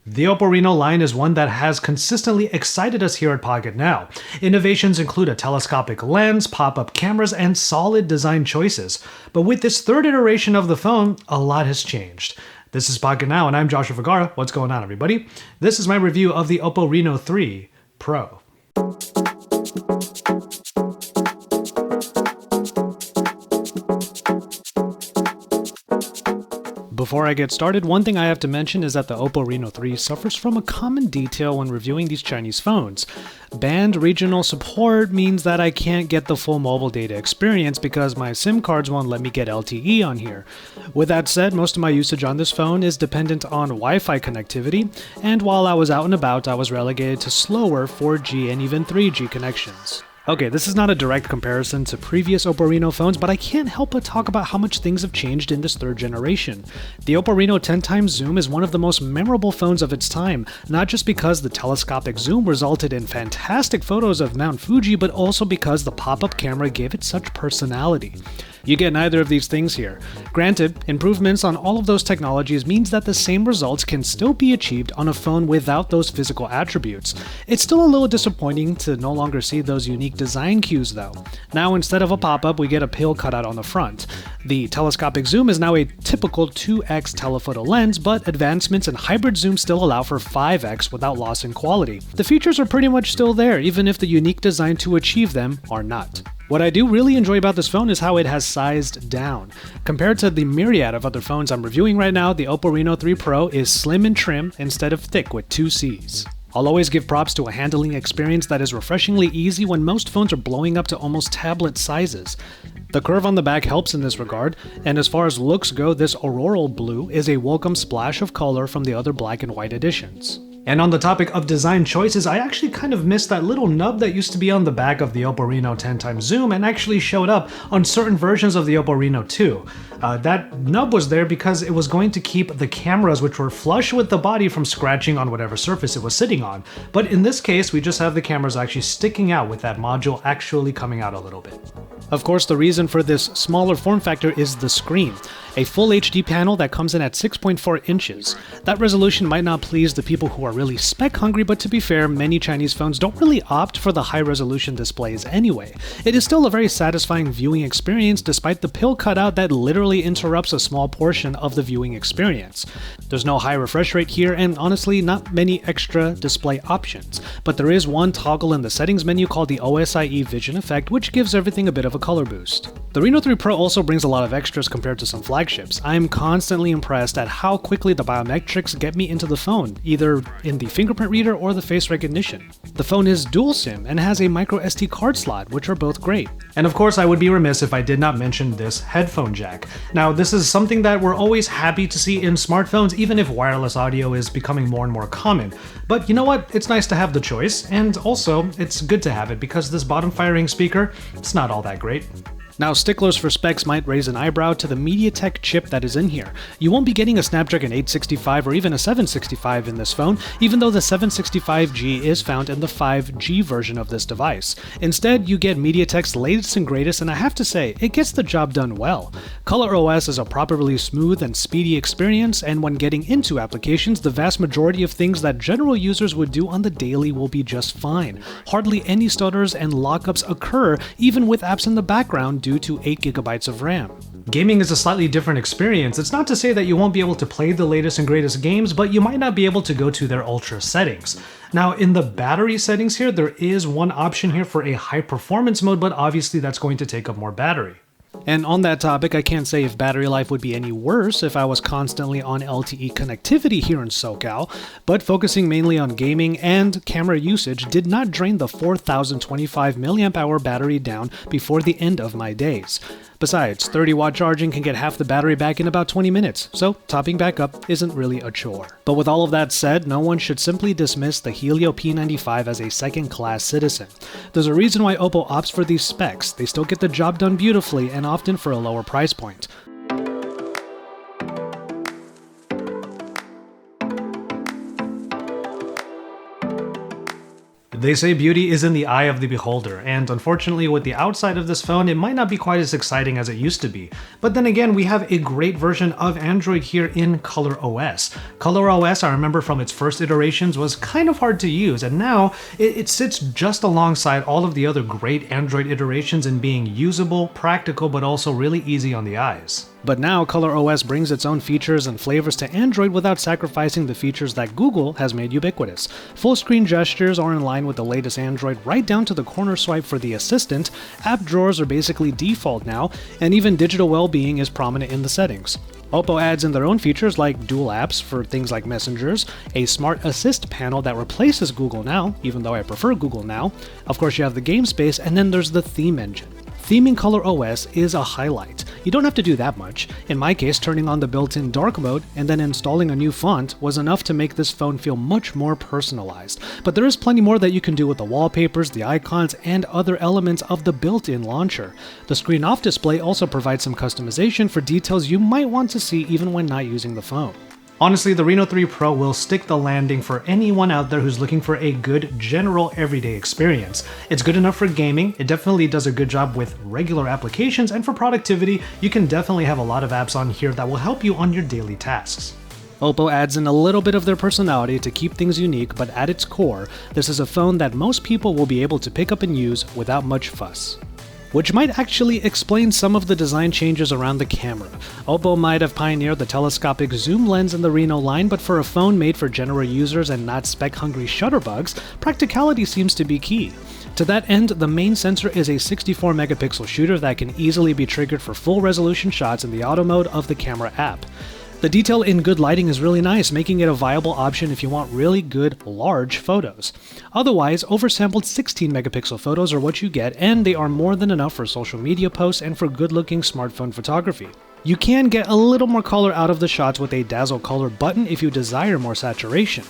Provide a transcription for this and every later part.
The Oppo Reno line is one that has consistently excited us here at Pocketnow. Innovations include a telescopic lens, pop-up cameras, and solid design choices. But with this third iteration of the phone, a lot has changed. This is Pocketnow, and I'm Joshua Vergara. What's going on, everybody? This is my review of the Oppo Reno 3 Pro. Before I get started, one thing I have to mention is that the Oppo Reno 3 suffers from a common detail when reviewing these Chinese phones. Banned regional support means that I can't get the full mobile data experience because my SIM cards won't let me get LTE on here. With that said, most of my usage on this phone is dependent on Wi-Fi connectivity, and while I was out and about, I was relegated to slower 4G and even 3G connections. Okay, this is not a direct comparison to previous Oppo Reno phones, but I can't help but talk about how much things have changed in this third generation. The Oppo Reno 10x zoom is one of the most memorable phones of its time, not just because the telescopic zoom resulted in fantastic photos of Mount Fuji, but also because the pop-up camera gave it such personality. You get neither of these things here. Granted, improvements on all of those technologies means that the same results can still be achieved on a phone without those physical attributes. It's still a little disappointing to no longer see those unique design cues though. Now instead of a pop-up, we get a pill cutout on the front. The telescopic zoom is now a typical 2x telephoto lens, but advancements in hybrid zoom still allow for 5x without loss in quality. The features are pretty much still there, even if the unique design to achieve them are not. What I do really enjoy about this phone is how it has sized down. Compared to the myriad of other phones I'm reviewing right now, the Oppo Reno 3 Pro is slim and trim instead of thick with 2 C's. I'll always give props to a handling experience that is refreshingly easy when most phones are blowing up to almost tablet sizes. The curve on the back helps in this regard, and as far as looks go, this auroral blue is a welcome splash of color from the other black and white editions. And on the topic of design choices, I actually kind of missed that little nub that used to be on the back of the Oppo Reno 10x zoom and actually showed up on certain versions of the Oppo Reno 2. That nub was there because it was going to keep the cameras which were flush with the body from scratching on whatever surface it was sitting on. But in this case, we just have the cameras actually sticking out with that module actually coming out a little bit. Of course, the reason for this smaller form factor is the screen. A full HD panel that comes in at 6.4 inches. That resolution might not please the people who are really spec hungry, but to be fair, many Chinese phones don't really opt for the high resolution displays anyway. It is still a very satisfying viewing experience despite the pill cutout that literally interrupts a small portion of the viewing experience. There's no high refresh rate here and honestly not many extra display options, but there is one toggle in the settings menu called the OSIE Vision Effect, which gives everything a bit of a color boost. The Reno 3 Pro also brings a lot of extras compared to some flagships. I am constantly impressed at how quickly the biometrics get me into the phone, either in the fingerprint reader or the face recognition. The phone is dual SIM and has a micro SD card slot, which are both great. And of course, I would be remiss if I did not mention this headphone jack. Now, this is something that we're always happy to see in smartphones, even if wireless audio is becoming more and more common. But you know what? It's nice to have the choice, and also, it's good to have it because this bottom-firing speaker, it's not all that great. Now, sticklers for specs might raise an eyebrow to the MediaTek chip that is in here. You won't be getting a Snapdragon 865 or even a 765 in this phone, even though the 765G is found in the 5G version of this device. Instead, you get MediaTek's latest and greatest, and I have to say, it gets the job done well. ColorOS is a properly smooth and speedy experience, and when getting into applications, the vast majority of things that general users would do on the daily will be just fine. Hardly any stutters and lockups occur, even with apps in the background, due to 8GB of RAM. Gaming is a slightly different experience. It's not to say that you won't be able to play the latest and greatest games, but you might not be able to go to their ultra settings. Now, in the battery settings here, there is one option here for a high performance mode, but obviously that's going to take up more battery. And on that topic, I can't say if battery life would be any worse if I was constantly on LTE connectivity here in SoCal, but focusing mainly on gaming and camera usage did not drain the 4025 mAh battery down before the end of my days. Besides, 30-watt charging can get half the battery back in about 20 minutes, so topping back up isn't really a chore. But with all of that said, no one should simply dismiss the Helio P95 as a second-class citizen. There's a reason why Oppo opts for these specs. They still get the job done beautifully and often for a lower price point. They say beauty is in the eye of the beholder, and unfortunately with the outside of this phone, it might not be quite as exciting as it used to be. But then again, we have a great version of Android here in ColorOS. ColorOS, I remember from its first iterations, was kind of hard to use, and now it sits just alongside all of the other great Android iterations in being usable, practical, but also really easy on the eyes. But now ColorOS brings its own features and flavors to Android without sacrificing the features that Google has made ubiquitous. Full screen gestures are in line with the latest Android, right down to the corner swipe for the assistant, app drawers are basically default now, and even digital well-being is prominent in the settings. Oppo adds in their own features like dual apps for things like messengers, a smart assist panel that replaces Google Now, even though I prefer Google Now. Of course you have the game space, and then there's the theme engine. Theming ColorOS is a highlight. You don't have to do that much. In my case, turning on the built-in dark mode and then installing a new font was enough to make this phone feel much more personalized. But there is plenty more that you can do with the wallpapers, the icons, and other elements of the built-in launcher. The screen-off display also provides some customization for details you might want to see even when not using the phone. Honestly, the Reno 3 Pro will stick the landing for anyone out there who's looking for a good general everyday experience. It's good enough for gaming, it definitely does a good job with regular applications, and for productivity, you can definitely have a lot of apps on here that will help you on your daily tasks. Oppo adds in a little bit of their personality to keep things unique, but at its core, this is a phone that most people will be able to pick up and use without much fuss. Which might actually explain some of the design changes around the camera. Oppo might have pioneered the telescopic zoom lens in the Reno line, but for a phone made for general users and not spec-hungry shutterbugs, practicality seems to be key. To that end, the main sensor is a 64 megapixel shooter that can easily be triggered for full resolution shots in the auto mode of the camera app. The detail in good lighting is really nice, making it a viable option if you want really good, large photos. Otherwise, oversampled 16 megapixel photos are what you get, and they are more than enough for social media posts and for good-looking smartphone photography. You can get a little more color out of the shots with a dazzle color button if you desire more saturation.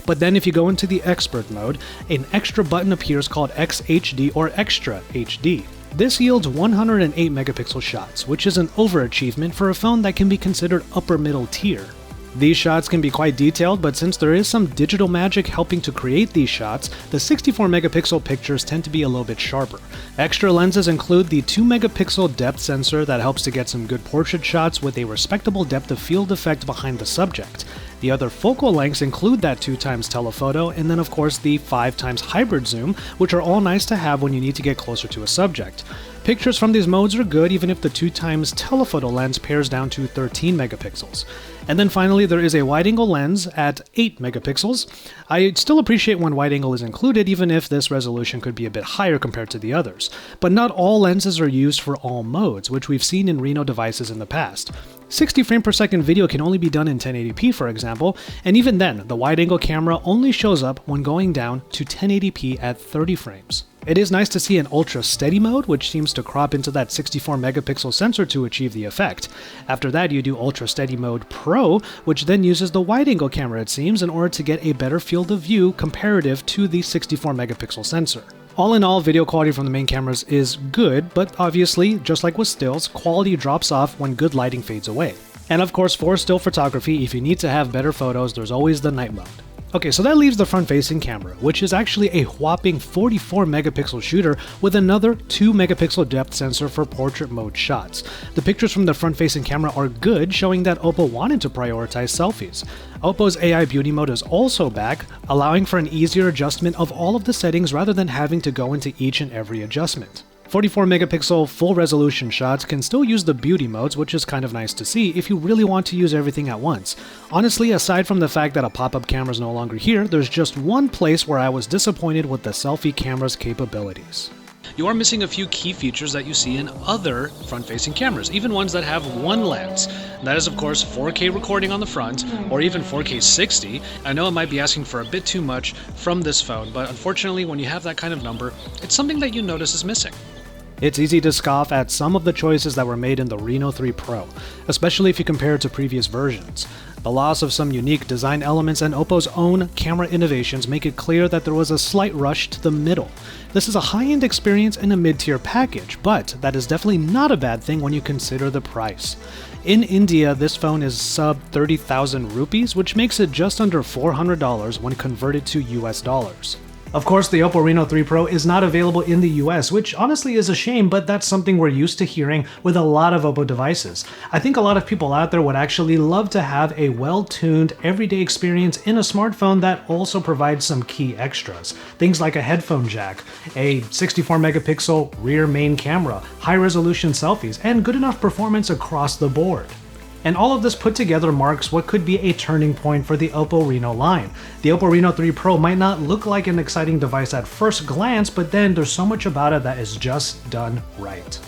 But then if you go into the expert mode, an extra button appears called XHD or Extra HD. This yields 108 megapixel shots, which is an overachievement for a phone that can be considered upper middle tier. These shots can be quite detailed, but since there is some digital magic helping to create these shots, the 64 megapixel pictures tend to be a little bit sharper. Extra lenses include the 2 megapixel depth sensor that helps to get some good portrait shots with a respectable depth of field effect behind the subject. The other focal lengths include that 2x telephoto, and then of course the 5x hybrid zoom, which are all nice to have when you need to get closer to a subject. Pictures from these modes are good even if the 2x telephoto lens pairs down to 13 megapixels. And then finally there is a wide-angle lens at 8 megapixels. I still appreciate when wide-angle is included even if this resolution could be a bit higher compared to the others. But not all lenses are used for all modes, which we've seen in Reno devices in the past. 60 frame per second video can only be done in 1080p for example, and even then, the wide-angle camera only shows up when going down to 1080p at 30 frames. It is nice to see an ultra steady mode, which seems to crop into that 64 megapixel sensor to achieve the effect. After that, you do ultra steady mode Pro, which then uses the wide-angle camera it seems in order to get a better field of view comparative to the 64 megapixel sensor. All in all, video quality from the main cameras is good, but obviously, just like with stills, quality drops off when good lighting fades away. And of course, for still photography, if you need to have better photos, there's always the night mode. Okay, so that leaves the front-facing camera, which is actually a whopping 44 megapixel shooter with another 2 megapixel depth sensor for portrait mode shots. The pictures from the front-facing camera are good, showing that Oppo wanted to prioritize selfies. Oppo's AI beauty mode is also back, allowing for an easier adjustment of all of the settings rather than having to go into each and every adjustment. 44 megapixel full resolution shots can still use the beauty modes, which is kind of nice to see if you really want to use everything at once. Honestly, aside from the fact that a pop-up camera is no longer here, there's just one place where I was disappointed with the selfie camera's capabilities. You are missing a few key features that you see in other front-facing cameras, even ones that have one lens. That is of course 4K recording on the front, or even 4K 60. I know it might be asking for a bit too much from this phone, but unfortunately when you have that kind of number, it's something that you notice is missing. It's easy to scoff at some of the choices that were made in the Reno 3 Pro, especially if you compare it to previous versions. The loss of some unique design elements and Oppo's own camera innovations make it clear that there was a slight rush to the middle. This is a high-end experience in a mid-tier package, but that is definitely not a bad thing when you consider the price. In India, this phone is sub 30,000 rupees, which makes it just under $400 when converted to US dollars. Of course, the Oppo Reno 3 Pro is not available in the US, which honestly is a shame, but that's something we're used to hearing with a lot of Oppo devices. I think a lot of people out there would actually love to have a well-tuned, everyday experience in a smartphone that also provides some key extras. Things like a headphone jack, a 64-megapixel rear main camera, high-resolution selfies, and good enough performance across the board. And all of this put together marks what could be a turning point for the Oppo Reno line. The Oppo Reno 3 Pro might not look like an exciting device at first glance, but then there's so much about it that is just done right.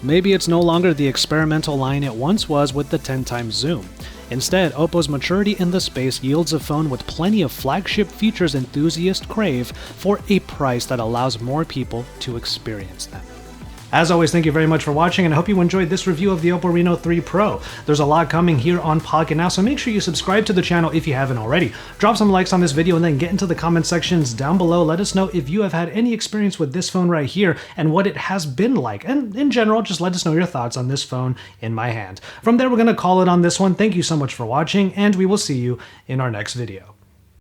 Maybe it's no longer the experimental line it once was with the 10x zoom. Instead, Oppo's maturity in the space yields a phone with plenty of flagship features enthusiasts crave for a price that allows more people to experience them. As always, thank you very much for watching, and I hope you enjoyed this review of the Oppo Reno 3 Pro. There's a lot coming here on Pocketnow, so make sure you subscribe to the channel if you haven't already. Drop some likes on this video and then get into the comment sections down below. Let us know if you have had any experience with this phone right here and what it has been like. And in general, just let us know your thoughts on this phone in my hand. From there, we're going to call it on this one. Thank you so much for watching, and we will see you in our next video.